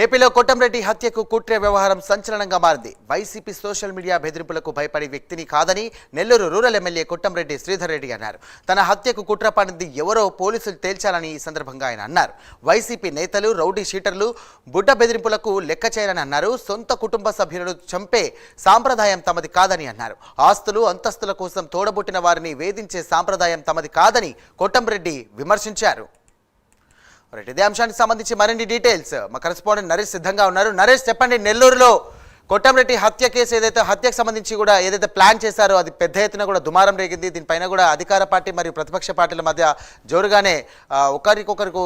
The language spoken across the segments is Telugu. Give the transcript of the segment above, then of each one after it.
ఏపీలో కోటంరెడ్డి హత్యకు కుట్ర వ్యవహారం సంచలనంగా మారింది. వైసీపీ సోషల్ మీడియా బెదిరింపులకు భయపడి వ్యక్తిని కాదని నెల్లూరు రూరల్ ఎమ్మెల్యే కోటంరెడ్డి శ్రీధర్ రెడ్డి అన్నారు. తన హత్యకు కుట్ర పడింది ఎవరో పోలీసులు తేల్చాలని ఈ సందర్భంగా ఆయన అన్నారు. వైసీపీ నేతలు రౌడీ షీటర్లు బుడ్డ బెదిరింపులకు లెక్క చేయరని అన్నారు. సొంత కుటుంబ సభ్యులను చంపే సాంప్రదాయం తమది కాదని అన్నారు. ఆస్తులు అంతస్తుల కోసం తోడబుట్టిన వారిని వేధించే సాంప్రదాయం తమది కాదని కోటంరెడ్డి విమర్శించారు. ఇదే అంశానికి సంబంధించి మరిన్ని డీటెయిల్స్ మా కరెస్పాండెంట్ నరేష్ సిద్ధంగా ఉన్నారు. నరేష్, చెప్పండి, నెల్లూరులో కోటంరెడ్డి హత్య కేసు ఏదైతే హత్యకు సంబంధించి కూడా ఏదైతే ప్లాన్ చేశారో అది పెద్ద ఎత్తున కూడా దుమారం రేగింది. దీనిపైన కూడా అధికార పార్టీ మరియు ప్రతిపక్ష పార్టీల మధ్య జోరుగానే ఒకరికొకరికి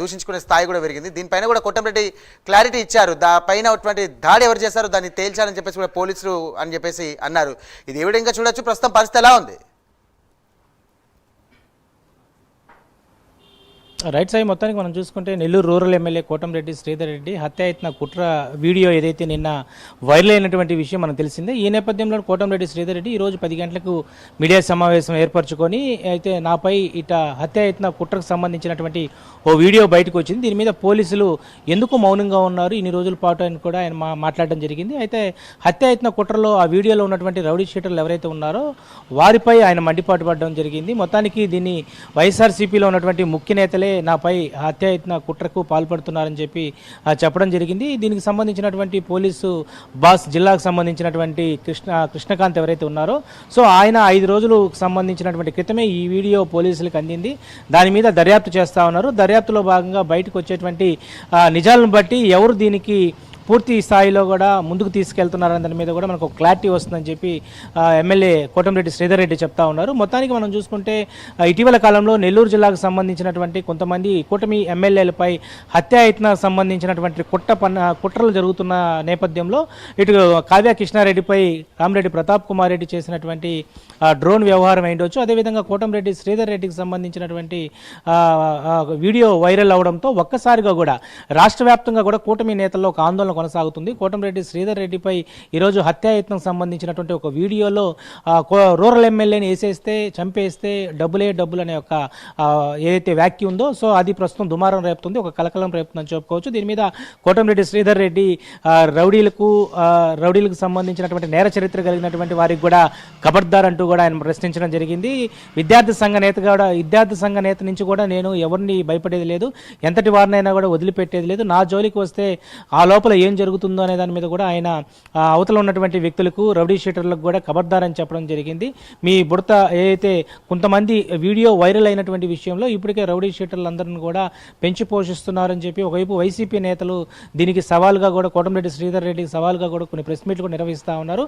దూషించుకునే స్థాయి కూడా పెరిగింది. దీనిపైన కూడా కోటంరెడ్డి క్లారిటీ ఇచ్చారు. దానిపైన అటువంటి దాడి ఎవరు చేశారు దాన్ని తేల్చాలని చెప్పేసి కూడా పోలీసులు అని చెప్పేసి అన్నారు. ఇది ఏ విధంగా చూడొచ్చు? ప్రస్తుతం పరిస్థితి ఎలా ఉంది? రైట్ సాయి, మొత్తానికి మనం చూసుకుంటే నెల్లూరు రూరల్ ఎమ్మెల్యే కోటంరెడ్డి శ్రీధర్ రెడ్డి హత్యాయత్న కుట్ర వీడియో ఏదైతే నిన్న వైరల్ అయినటువంటి విషయం మనకు తెలిసిందే. ఈ నేపథ్యంలో కోటంరెడ్డి శ్రీధర్ రెడ్డి ఈరోజు 10 గంటలకు మీడియా సమావేశం ఏర్పరచుకొని అయితే నాపై ఇట హత్యాయత్న కుట్రకు సంబంధించినటువంటి ఓ వీడియో బయటకు వచ్చింది. దీని మీద పోలీసులు ఎందుకు మౌనంగా ఉన్నారు ఇన్ని రోజుల పాటు అని కూడా ఆయన మాట్లాడడం జరిగింది. అయితే హత్యాయత్న కుట్రలో ఆ వీడియోలో ఉన్నటువంటి రౌడీ షీటర్లు ఎవరైతే ఉన్నారో వారిపై ఆయన మండిపాటు పడడం జరిగింది. మొత్తానికి దీన్ని వైఎస్ఆర్సీపీలో ఉన్నటువంటి ముఖ్య నేతలే నాపై హత్యాయత్న కుట్రకు పాల్పడుతున్నారని చెప్పి చెప్పడం జరిగింది. దీనికి సంబంధించినటువంటి పోలీసు బాస్ జిల్లాకు సంబంధించినటువంటి కృష్ణకాంత్ ఎవరైతే ఉన్నారో సో ఆయన 5 రోజులకు సంబంధించినటువంటి క్రితమే ఈ వీడియో పోలీసులకు అందింది. దాని మీద దర్యాప్తు చేస్తూ ఉన్నారు. దర్యాప్తులో భాగంగా బయటకు వచ్చేటువంటి నిజాలను బట్టి ఎవరు దీనికి పూర్తి స్థాయిలో కూడా ముందుకు తీసుకెళ్తున్నారని దాని మీద కూడా మనకు క్లారిటీ వస్తుందని చెప్పి ఎమ్మెల్యే కోటంరెడ్డి శ్రీధర్ రెడ్డి చెప్తా ఉన్నారు. మొత్తానికి మనం చూసుకుంటే ఇటీవల కాలంలో నెల్లూరు జిల్లాకు సంబంధించినటువంటి కొంతమంది కూటమి ఎమ్మెల్యేలపై హత్యాయత్న సంబంధించినటువంటి కుట్రలు జరుగుతున్న నేపథ్యంలో ఇటు కావ్య కృష్ణారెడ్డిపై రామిరెడ్డి ప్రతాప్ కుమార్ రెడ్డి చేసినటువంటి డ్రోన్ వ్యవహారం అయిండొచ్చు. అదేవిధంగా కోటంరెడ్డి శ్రీధర్ రెడ్డికి సంబంధించినటువంటి వీడియో వైరల్ అవడంతో ఒక్కసారిగా కూడా రాష్ట్ర వ్యాప్తంగా కూడా కూటమి నేతల్లో ఒక ఆందోళన కొనసాగుతుంది. కోటంరెడ్డి శ్రీధర్ రెడ్డిపై ఈరోజు హత్యాయత్నం సంబంధించినటువంటి ఒక వీడియోలో రూరల్ ఎమ్మెల్యేని వేసేస్తే చంపేస్తే డబ్బులు అనే ఒక ఏదైతే వ్యాఖ్య ఉందో సో అది ప్రస్తుతం దుమారం రేపుతుంది, ఒక కలకలం రేపుతుందని చెప్పుకోవచ్చు. దీని మీద కోటంరెడ్డి శ్రీధర్ రెడ్డి రౌడీలకు సంబంధించినటువంటి నేర చరిత్ర కలిగినటువంటి వారికి కూడా ఖబర్దార్ అంటూ కూడా ఆయన ప్రశ్నించడం జరిగింది. విద్యార్థి సంఘ నేత నుంచి కూడా నేను ఎవరిని భయపడేది లేదు, ఎంతటి వారినైనా కూడా వదిలిపెట్టేది లేదు, నా జోలికి వస్తే ఆ లోపల ఏం జరుగుతుందో అనే దాని మీద కూడా ఆయన అవతల ఉన్నటువంటి వ్యక్తులకు రౌడీ షీటర్లకు కూడా ఖబర్దార్ అని చెప్పడం జరిగింది. మీ బుడత ఏదైతే కొంతమంది వీడియో వైరల్ అయినటువంటి విషయంలో ఇప్పటికే రౌడీ షీటర్లందరినీ కూడా పెంచి పోషిస్తున్నారని చెప్పి ఒకవైపు వైసీపీ నేతలు దీనికి సవాల్గా కూడా కోటంరెడ్డి శ్రీధర్ రెడ్డికి సవాల్గా కూడా కొన్ని ప్రెస్ మీట్లు కూడా నిర్వహిస్తూ ఉన్నారు.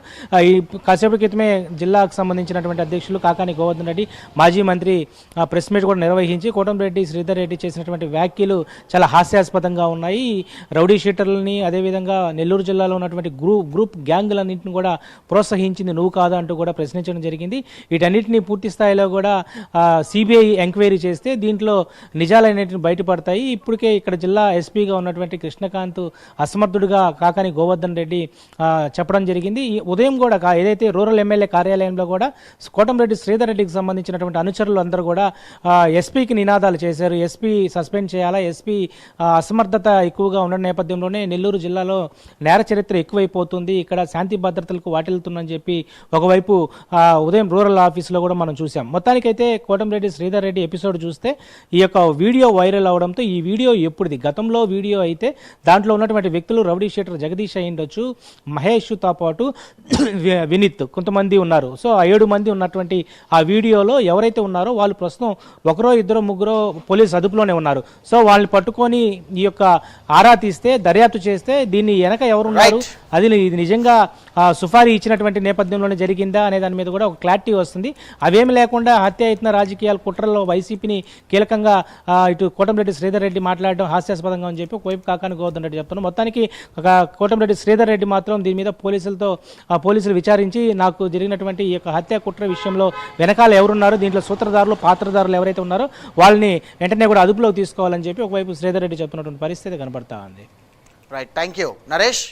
ఈ కాసేపటి క్రితమే జిల్లాకు సంబంధించినటువంటి అధ్యక్షులు కాకాని గోవర్ధన్ రెడ్డి మాజీ మంత్రి ప్రెస్ మీట్ కూడా నిర్వహించి కోటంరెడ్డి శ్రీధర్ రెడ్డి చేసినటువంటి వ్యాఖ్యలు చాలా హాస్యాస్పదంగా ఉన్నాయి. రౌడీ షీటర్లని అదేవిధంగా నెల్లూరు జిల్లాలో ఉన్నటువంటి గ్రూప్ గ్యాంగులన్నింటిని కూడా ప్రోత్సహించింది నువ్వు కాదా అంటూ కూడా ప్రశ్నించడం జరిగింది. వీటన్నిటిని పూర్తి స్థాయిలో కూడా సిబిఐ ఎంక్వైరీ చేస్తే దీంట్లో నిజాలన్నింటిని బయటపడతాయి. ఇప్పటికే ఇక్కడ జిల్లా ఎస్పీగా ఉన్నటువంటి కృష్ణకాంత్ అసమర్థుడిగా కాకాని గోవర్ధన్ రెడ్డి చెప్పడం జరిగింది. ఉదయం కూడా ఏదైతే రూరల్ ఎమ్మెల్యే కార్యాలయంలో కూడా కోటంరెడ్డి శ్రీధర్ రెడ్డికి సంబంధించినటువంటి అనుచరులు అందరూ కూడా ఎస్పీకి నినాదాలు చేశారు. ఎస్పీ సస్పెండ్ చేయాలా, ఎస్పీ అసమర్థత ఎక్కువగా ఉన్న నేపథ్యంలోనే నెల్లూరు జిల్లాలో నేర చరిత్ర ఎక్కువైపోతుంది, ఇక్కడ శాంతి భద్రతలకు వాటిల్తుందని చెప్పి ఒకవైపు ఉదయం రూరల్ ఆఫీసులో కూడా మనం చూసాం. మొత్తానికైతే కోటంరెడ్డి శ్రీధర్ రెడ్డి ఎపిసోడ్ చూస్తే ఈ యొక్క వీడియో వైరల్ అవడంతో ఈ వీడియో ఎప్పుడుది గతంలో వీడియో అయితే దాంట్లో ఉన్నటువంటి వ్యక్తులు రౌడీ షీటర్ జగదీష్ అయ్యిండొచ్చు, మహేష్తో పాటు వినీత్ కొంతమంది ఉన్నారు. సో 7 మంది ఉన్నటువంటి ఆ వీడియోలో ఎవరైతే ఉన్నారో వాళ్ళు ప్రస్తుతం 1-2-3 పోలీస్ అదుపులోనే ఉన్నారు. సో వాళ్ళని పట్టుకొని ఈ యొక్క ఆరా తీస్తే దర్యాప్తు చేస్తే దీన్ని వెనక ఎవరున్నారు, అది ఇది నిజంగా సుఫారీ ఇచ్చినటువంటి నేపథ్యంలోనే జరిగిందా అనే దాని మీద కూడా ఒక క్లారిటీ వస్తుంది. అవేమి లేకుండా హత్యాయత్న రాజకీయాల కుట్రల్లో వైసీపీని కీలకంగా ఇటు కోటంరెడ్డి శ్రీధర్ రెడ్డి మాట్లాడడం హాస్యాస్పదంగా అని చెప్పి ఒకవైపు కాకాని గోవర్ధన్ రెడ్డి చెప్తున్నారు. మొత్తానికి కోటంరెడ్డి శ్రీధర్ రెడ్డి మాత్రం దీని మీద పోలీసులు విచారించి నాకు జరిగినటువంటి ఈ యొక్క హత్య కుట్ర విషయంలో వెనకాల ఎవరున్నారో దీంట్లో సూత్రధారులు పాత్రధారులు ఎవరైతే ఉన్నారో వాళ్ళని వెంటనే కూడా అదుపులోకి తీసుకోవాలని చెప్పి ఒకవైపు శ్రీధర్ రెడ్డి చెప్తున్నటువంటి పరిస్థితి కనబడతా ఉంది. Right, thank you Naresh.